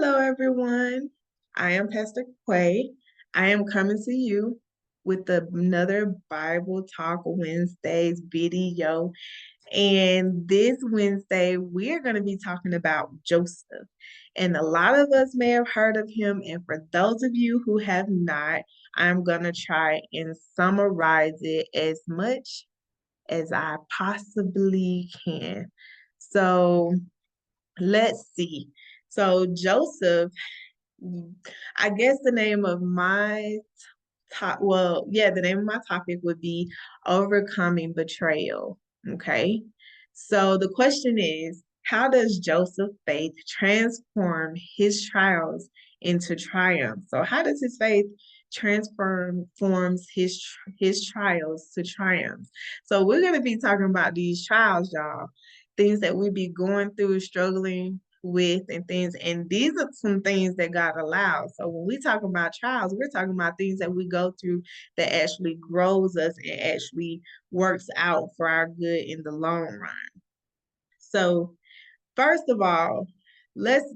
Hello, everyone. I am Pastor Quay. I am coming to you with another Bible Talk Wednesdays video. And this Wednesday, we're going to be talking about Joseph. And a lot of us may have heard of him. And for those of you who have not, I'm going to try and summarize it as much as I possibly can. So let's see. So Joseph, I guess the name of my the name of my topic would be overcoming betrayal. Okay. So the question is, how does Joseph's faith transform his trials into triumph? So how does his faith transforms his trials to triumphs? So we're going to be talking about these trials, y'all, things that we be going through, struggling with and things. And these are some things that God allows. So when we talk about trials, we're talking about things that we go through that actually grows us and actually works out for our good in the long run. So first of all, let's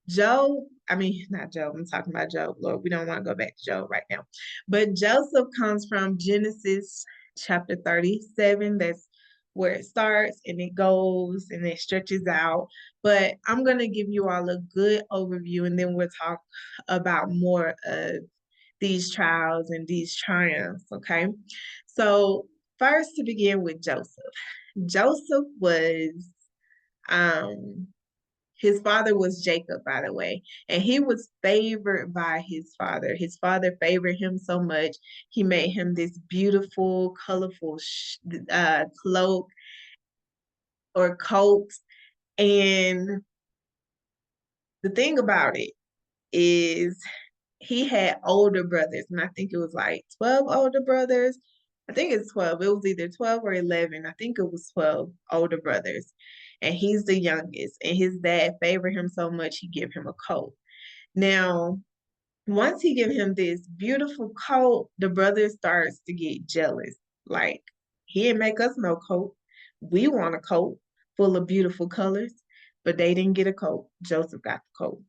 Job, I mean, not Job, I'm talking about Job, Lord. We don't want to go back to Job right now. But Joseph comes from Genesis chapter 37. That's where it starts and it goes and it stretches out. But I'm going to give you all a good overview and then we'll talk about more of these trials and these triumphs, okay? So, first to begin with Joseph. Joseph was um his father was Jacob, by the way, and he was favored by his father. His father favored him so much, he made him this beautiful, colorful cloak or coat. And the thing about it is, he had older brothers, and I think it was like 12 older brothers. I think it's 12. It was either 12 or 11. I think it was 12 older brothers. And he's the youngest. And his dad favored him so much, he gave him a coat. Now, once he give him this beautiful coat, the brother starts to get jealous. Like, he didn't make us no coat. We want a coat full of beautiful colors, but they didn't get a coat. Joseph got the coat.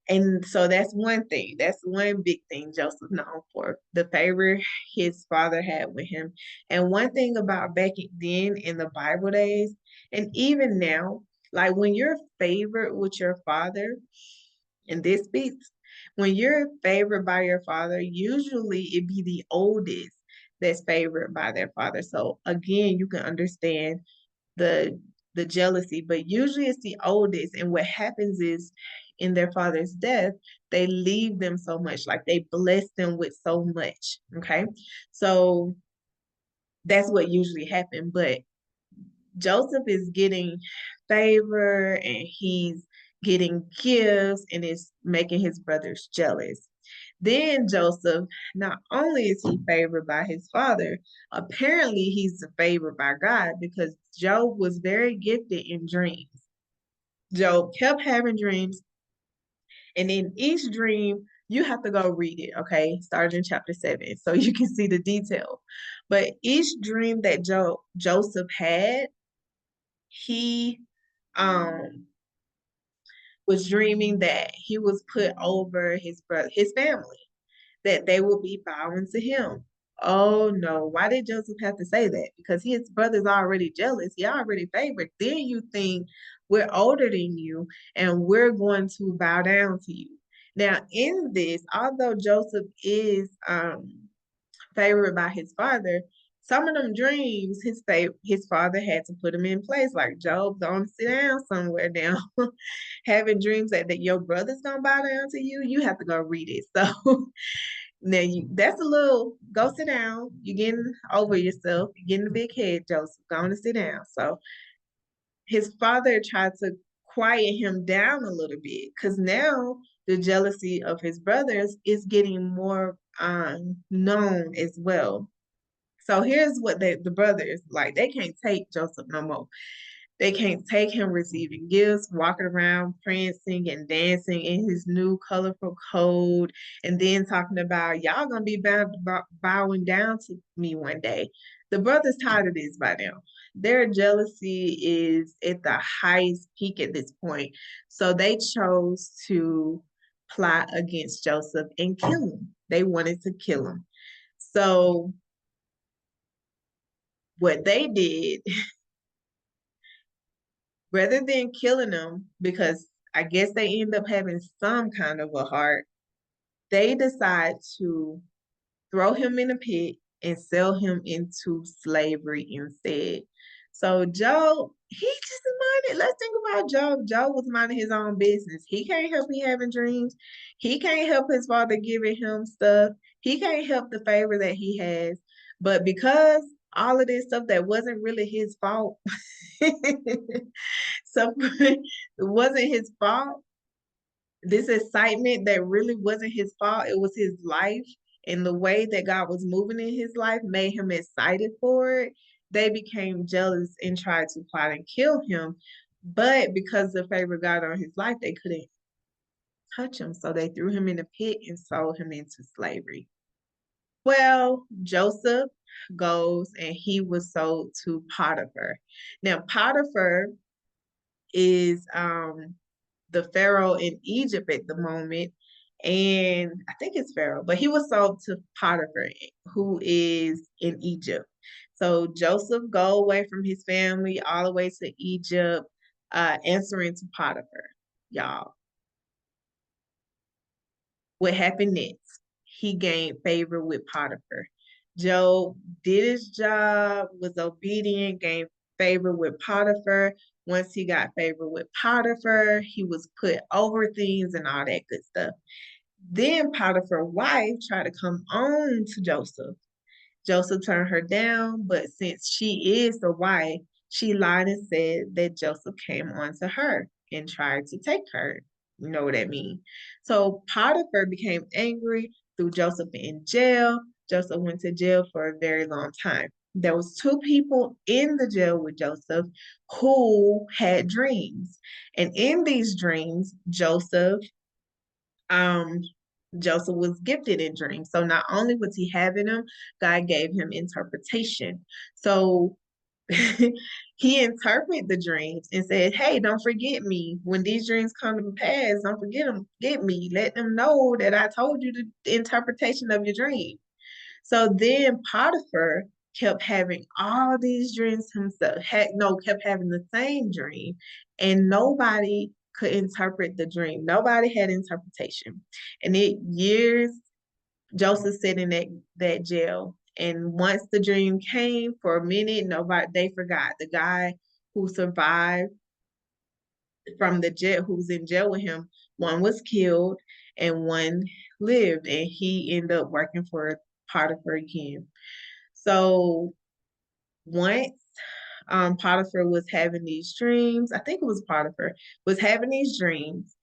And so that's one thing. That's one big thing Joseph known for, the favor his father had with him. And one thing about back then in the Bible days, and even now, like when you're favored with your father, and this speaks, when you're favored by your father, usually it be the oldest that's favored by their father. So again, you can understand the the jealousy, but usually it's the oldest. And what happens is in their father's death, they leave them so much, like they bless them with so much. Okay. So that's what usually happened. But Joseph is getting favor and he's getting gifts and it's making his brothers jealous. Then Joseph, not only is he favored by his father, apparently he's favored by God because Job was very gifted in dreams. Job kept having dreams, and in each dream, you have to go read it, okay? Starting in chapter 7, so you can see the detail. But each dream that Joseph had, he um was dreaming that he was put over his family, that they will be bowing to him. Oh no, why did Joseph have to say that? Because his brother's already jealous. He already favored. Then you think we're older than you and we're going to bow down to you. Now, in this, although Joseph is favored by his father, some of them dreams his father had to put him in place. Like Job, don't sit down somewhere now. Having dreams that your brother's gonna bow down to you, you have to go read it. So now that's a little go sit down. You're getting over yourself. You're getting a big head, Joseph. Go on and sit down. So his father tried to quiet him down a little bit because now the jealousy of his brothers is getting more known as well. So here's what the brothers like. They can't take Joseph no more. They can't take him receiving gifts, walking around prancing and dancing in his new colorful coat, and then talking about y'all gonna be bowing down to me one day. The brother's tired of this by now. Their jealousy is at the highest peak at this point. So they chose to plot against Joseph and kill him. They wanted to kill him. So what they did, rather than killing him, because I guess they end up having some kind of a heart, they decide to throw him in a pit and sell him into slavery instead. So Job, he just minded. Let's think about Job. Job was minding his own business. He can't help me having dreams. He can't help his father giving him stuff. He can't help the favor that he has. But because all of this stuff that wasn't really his fault, so it wasn't his fault, this excitement that really wasn't his fault, it was his life. And the way that God was moving in his life made him excited for it. They became jealous and tried to plot and kill him. But because of the favor of God on his life, they couldn't touch him. So they threw him in a pit and sold him into slavery. Well, Joseph goes and he was sold to Potiphar. Now, Potiphar is the Pharaoh in Egypt at the moment. And I think it's Pharaoh, but he was sold to Potiphar, who is in Egypt. So Joseph go away from his family all the way to Egypt, answering to Potiphar. Y'all, what happened next? He gained favor with Potiphar. Job did his job, was obedient, gained favor with Potiphar. Once he got favor with Potiphar, he was put over things and all that good stuff. Then Potiphar's wife tried to come on to Joseph. Joseph turned her down, but since she is the wife, she lied and said that Joseph came on to her and tried to take her. You know what that means. So Potiphar became angry, threw Joseph in jail. Joseph went to jail for a very long time. There was two people in the jail with Joseph who had dreams. And in these dreams, um Joseph was gifted in dreams. So not only was he having them, God gave him interpretation. So he interpreted the dreams and said, "Hey, don't forget me. When these dreams come to pass, don't forget them, get me. Let them know that I told you the interpretation of your dream." So then Potiphar kept having all these dreams himself. Kept having the same dream, and nobody could interpret the dream. Nobody had interpretation. And it years Joseph sat in that jail. And once the dream came for a minute, nobody they forgot. The guy who survived from the jail, who was in jail with him, one was killed and one lived, and he ended up working for Potiphar again. So once Potiphar was having these dreams, I think it was Potiphar, was having these dreams,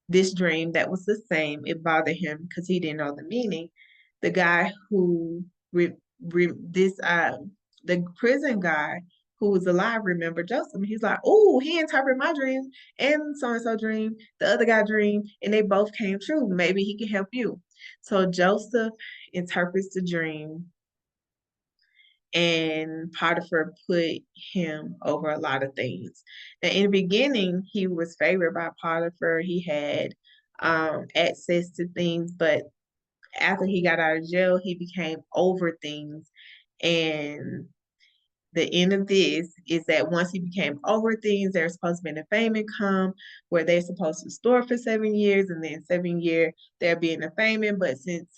this dream that was the same, it bothered him because he didn't know the meaning. The guy who, this, the prison guy who was alive remembered Joseph. He's like, oh, he interpreted my dream and so dream, the other guy dream, and they both came true. Maybe he can help you. So Joseph interprets the dream, and Potiphar put him over a lot of things. Now, in the beginning, he was favored by Potiphar. He had access to things, but after he got out of jail, he became over things. And the end of this is that once he became over things, there's supposed to be a fame income where they're supposed to store for 7 years, and then 7 year there being a famine. But since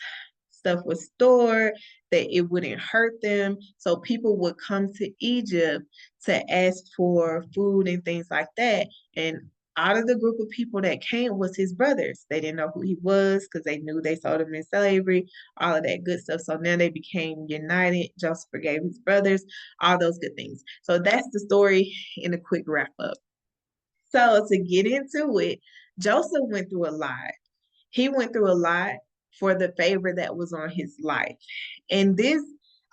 stuff was stored, that it wouldn't hurt them. So people would come to Egypt to ask for food and things like that. And out of the group of people that came was his brothers. They didn't know who he was because they knew they sold him in slavery, all of that good stuff. So now they became united. Joseph forgave his brothers, all those good things. So that's the story in a quick wrap up. So to get into it, Joseph went through a lot. He went through a lot for the favor that was on his life. And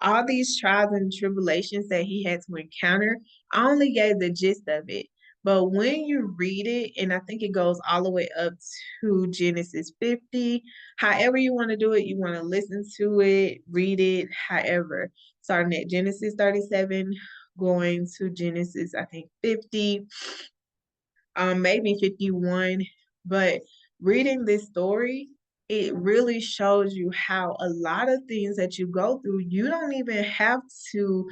all these trials and tribulations that he had to encounter, I only gave the gist of it. But when you read it, and I think it goes all the way up to Genesis 50, however you want to do it, you want to listen to it, read it, however, starting at Genesis 37, going to Genesis, I think 50, maybe 51. But reading this story, it really shows you how a lot of things that you go through, to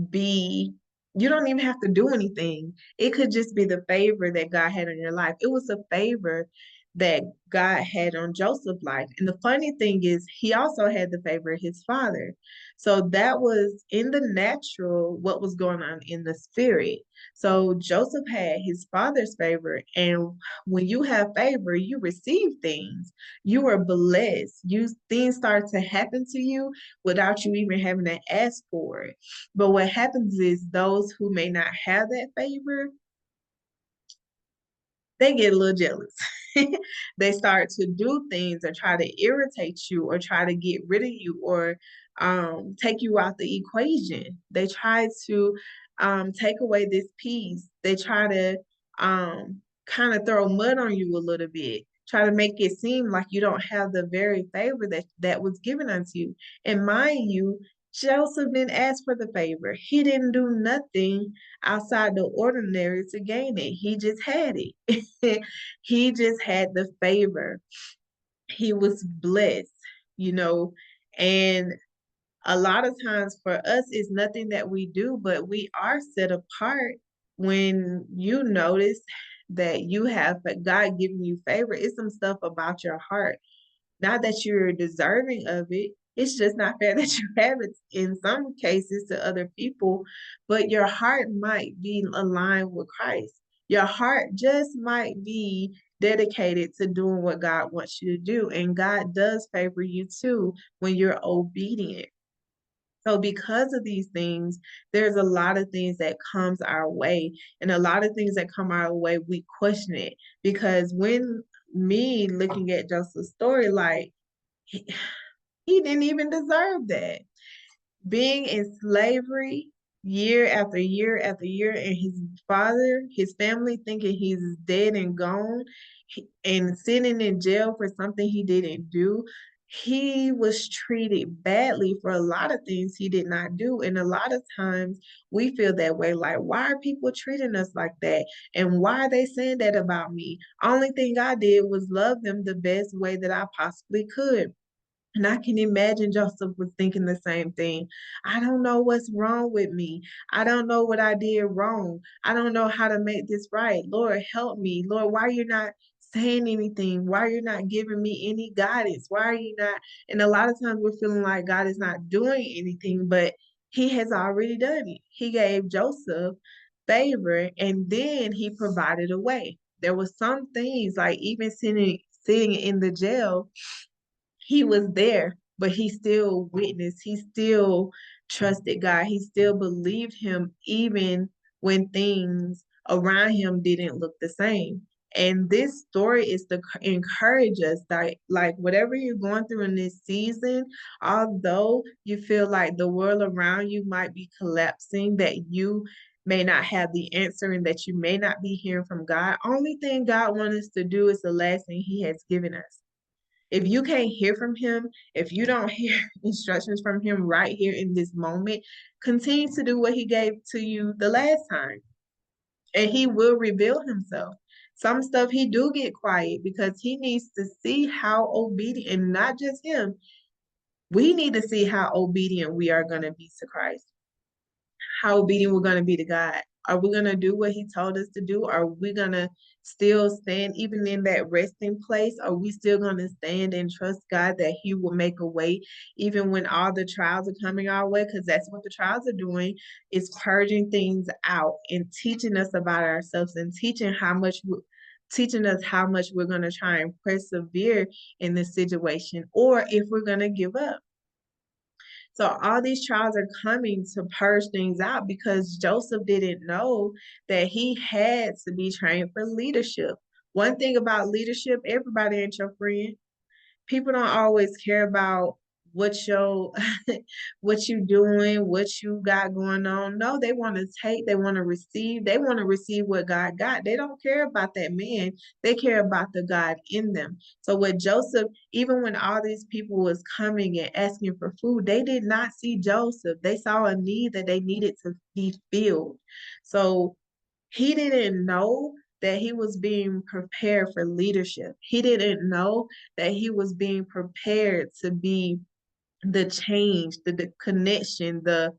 be, you don't even have to do anything. It could just be the favor that God had on your life. It was a favor that God had on Joseph's life. And the funny thing is, he also had the favor of his father. So that was in the natural, what was going on in the spirit. So Joseph had his father's favor, and when you have favor, you receive things. You are blessed. You things start to happen to you without you even having to ask for it. But what happens is those who may not have that favor, they get a little jealous. They start to do things or try to irritate you or try to get rid of you or take you out the equation. They try to take away this peace. They try to kind of throw mud on you a little bit, try to make it seem like you don't have the very favor that was given unto you. And mind you, Joseph didn't ask for the favor. He didn't do nothing outside the ordinary to gain it. He just had it. He just had the favor. He was blessed, you know, and a lot of times for us, it's nothing that we do, but we are set apart when you notice that you have God giving you favor. It's some stuff about your heart. Not that you're deserving of it. It's just not fair that you have it in some cases to other people, but your heart might be aligned with Christ. Your heart just might be dedicated to doing what God wants you to do. And God does favor you too when you're obedient. So because of these things, there's a lot of things that comes our way, and a lot of things that come our way, we question it. Because when me looking at Joseph's story, like he didn't even deserve that. Being in slavery year after year after year, and his family thinking he's dead and gone, and sitting in jail for something he didn't do. He was treated badly for a lot of things he did not do. And a lot of times we feel that way, like, why are people treating us like that? And why are they saying that about me? Only thing I did was love them the best way that I possibly could. And I can imagine Joseph was thinking the same thing. I don't know what's wrong with me. I don't know what I did wrong. I don't know how to make this right. Lord, help me. Lord, why are you not saying anything? Why are you not giving me any guidance? Why are you not? And a lot of times we're feeling like God is not doing anything, but he has already done it. He gave Joseph favor, and then he provided a way. There were some things like even sitting in the jail, he was there, but he still witnessed. He still trusted God. He still believed him, even when things around him didn't look the same. And this story is to encourage us that, like, whatever you're going through in this season, although you feel like the world around you might be collapsing, that you may not have the answer and that you may not be hearing from God, only thing God wants us to do is the last thing he has given us. If you can't hear from him, if you don't hear instructions from him right here in this moment, continue to do what he gave to you the last time, and he will reveal himself. Some stuff he do get quiet because he needs to see how obedient, and not just him, we need to see how obedient we are going to be to Christ, how obedient we're going to be to God. Are we going to do what he told us to do? Are we going to still stand even in that resting place? Are we still going to stand and trust God that he will make a way even when all the trials are coming our way? Because that's what the trials are doing, is purging things out and teaching us about ourselves and teaching us how much we're going to try and persevere in this situation, or if we're going to give up. So all these trials are coming to purge things out, because Joseph didn't know that he had to be trained for leadership. One thing about leadership, everybody ain't your friend. People don't always care about what your what you doing, what you got going on. No, they want to take, they want to receive, they want to receive what God got. They don't care about that man. They care about the God in them. So with Joseph, even when all these people was coming and asking for food, they did not see Joseph. They saw a need that they needed to be filled. So he didn't know that he was being prepared for leadership. He didn't know that he was being prepared to be the change, the connection, the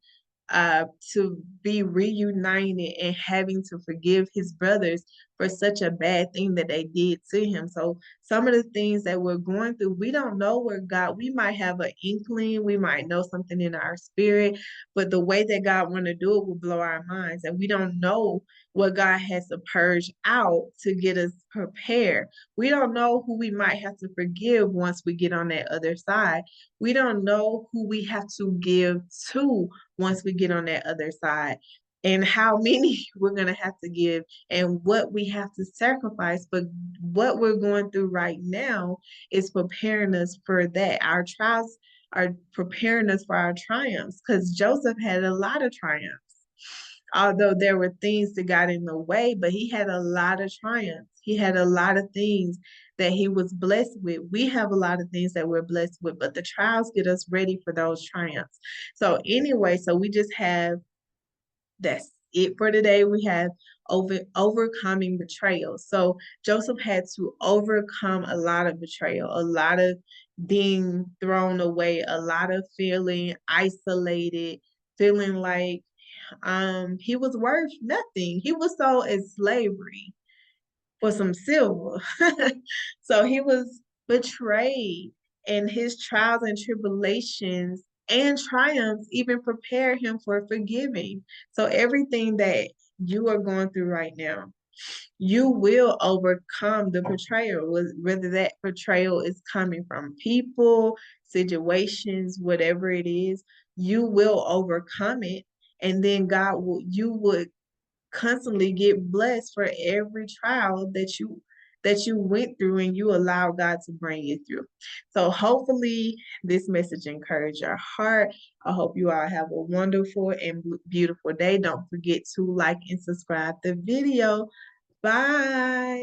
to be reunited and having to forgive his brothers for such a bad thing that they did to him. So some of the things that we're going through, we don't know where God, we might have an inkling, we might know something in our spirit, but the way that God want to do it will blow our minds. And we don't know what God has to purge out to get us prepared. We don't know who we might have to forgive once we get on that other side. We don't know who we have to give to once we get on that other side, and how many we're going to have to give and what we have to sacrifice. But what we're going through right now is preparing us for that. Our trials are preparing us for our triumphs, because Joseph had a lot of triumphs. Although there were things that got in the way, but he had a lot of triumphs. He had a lot of things that he was blessed with. We have a lot of things that we're blessed with, but the trials get us ready for those triumphs. So anyway, so we just have, that's it for today. We have overcoming betrayal. So Joseph had to overcome a lot of betrayal, a lot of being thrown away, a lot of feeling isolated, feeling like he was worth nothing. He was sold as slavery for some silver. So he was betrayed, and his trials and tribulations and triumphs even prepare him for forgiving. So everything that you are going through right now, you will overcome the betrayal, whether that betrayal is coming from people, situations, whatever it is, you will overcome it. And then you would constantly get blessed for every trial that you went through and you allow God to bring you through. So hopefully this message encouraged your heart. I hope you all have a wonderful and beautiful day. Don't forget to like and subscribe the video. Bye.